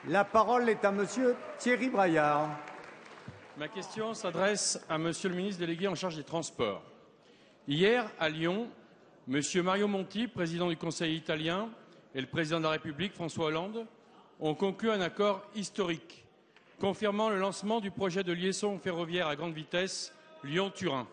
La parole est à Monsieur Thierry Braillard. Ma question s'adresse à Monsieur le ministre délégué en charge des Transports. Hier, à Lyon, Monsieur Mario Monti, président du Conseil italien, et le président de la République, François Hollande, ont conclu un accord historique, confirmant le lancement du projet de liaison ferroviaire à grande vitesse Lyon-Turin.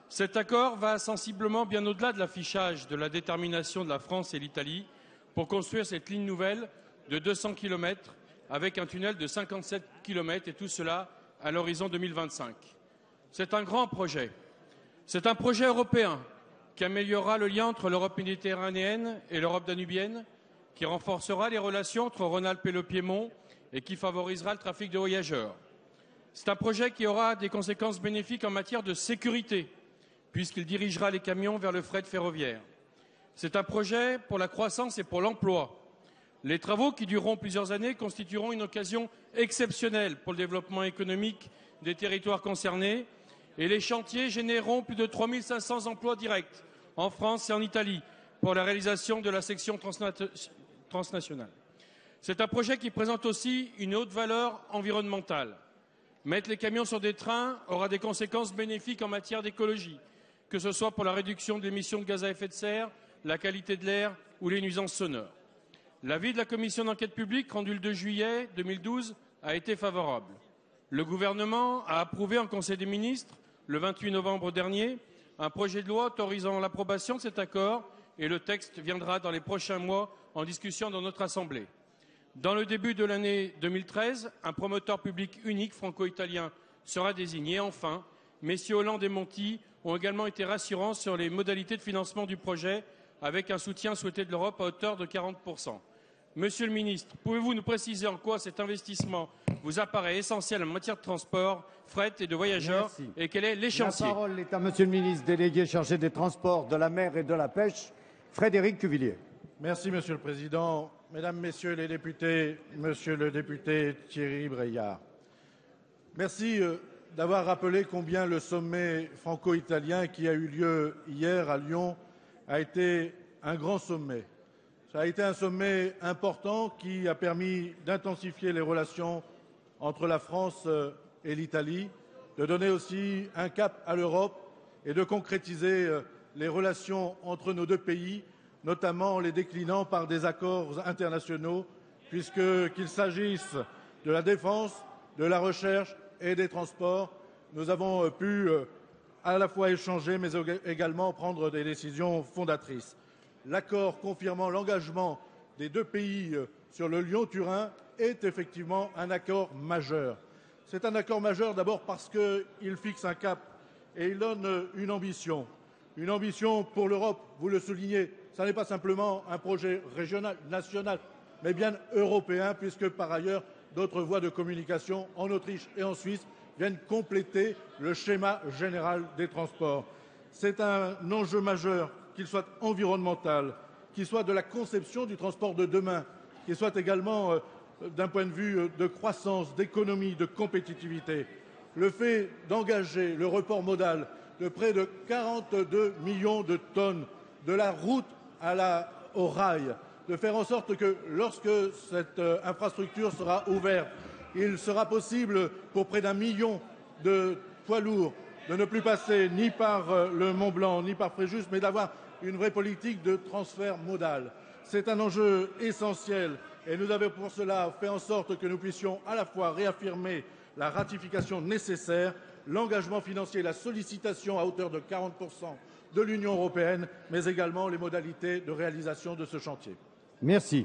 Cet accord va sensiblement bien au-delà de l'affichage de la détermination de la France et l'Italie pour construire cette ligne nouvelle de 200 km avec un tunnel de 57 km et tout cela à l'horizon 2025. C'est un grand projet. C'est un projet européen qui améliorera le lien entre l'Europe méditerranéenne et l'Europe danubienne, qui renforcera les relations entre Rhône-Alpes et le Piémont et qui favorisera le trafic de voyageurs. C'est un projet qui aura des conséquences bénéfiques en matière de sécurité, puisqu'il dirigera les camions vers le fret ferroviaire. C'est un projet pour la croissance et pour l'emploi. Les travaux, qui dureront plusieurs années, constitueront une occasion exceptionnelle pour le développement économique des territoires concernés et les chantiers généreront plus de 3 500 emplois directs en France et en Italie pour la réalisation de la section transnationale. C'est un projet qui présente aussi une haute valeur environnementale. Mettre les camions sur des trains aura des conséquences bénéfiques en matière d'écologie, que ce soit pour la réduction de l'émission de gaz à effet de serre, la qualité de l'air ou les nuisances sonores. L'avis de la commission d'enquête publique rendu le 2 juillet 2012 a été favorable. Le gouvernement a approuvé en Conseil des ministres, le 28 novembre dernier, un projet de loi autorisant l'approbation de cet accord et le texte viendra dans les prochains mois en discussion dans notre Assemblée. Dans le début de l'année 2013, un promoteur public unique franco-italien sera désigné. Enfin, messieurs Hollande et Monti ont également été rassurants sur les modalités de financement du projet avec un soutien souhaité de l'Europe à hauteur de 40%. Monsieur le ministre, pouvez-vous nous préciser en quoi cet investissement vous apparaît essentiel en matière de transport, fret et de voyageurs et quel est l'échéancier? La parole est à Monsieur le ministre délégué chargé des Transports, de la mer et de la pêche, Frédéric Cuvillier. Merci Monsieur le Président. Mesdames, Messieurs les députés, Monsieur le député Thierry Braillard, merci d'avoir rappelé combien le sommet franco-italien qui a eu lieu hier à Lyon a été un grand sommet. Ça a été un sommet important qui a permis d'intensifier les relations entre la France et l'Italie, de donner aussi un cap à l'Europe et de concrétiser les relations entre nos deux pays, notamment en les déclinant par des accords internationaux, puisqu'il s'agisse de la défense, de la recherche et des transports, nous avons pu à la fois échanger mais également prendre des décisions fondatrices. L'accord confirmant l'engagement des deux pays sur le Lyon-Turin est effectivement un accord majeur. C'est un accord majeur d'abord parce qu'il fixe un cap et il donne une ambition. Une ambition pour l'Europe, vous le soulignez, ce n'est pas simplement un projet régional, national, mais bien européen, puisque par ailleurs d'autres voies de communication en Autriche et en Suisse viennent compléter le schéma général des transports. C'est un enjeu majeur, qu'il soit environnemental, qu'il soit de la conception du transport de demain, qu'il soit également d'un point de vue de croissance, d'économie, de compétitivité. Le fait d'engager le report modal de près de 42 millions de tonnes de la route au rail, de faire en sorte que lorsque cette infrastructure sera ouverte, il sera possible pour près d'1 million de poids lourds de ne plus passer ni par le Mont-Blanc ni par Fréjus, mais d'avoir une vraie politique de transfert modal. C'est un enjeu essentiel et nous avons pour cela fait en sorte que nous puissions à la fois réaffirmer la ratification nécessaire, l'engagement financier, la sollicitation à hauteur de 40% de l'Union européenne, mais également les modalités de réalisation de ce chantier. Merci.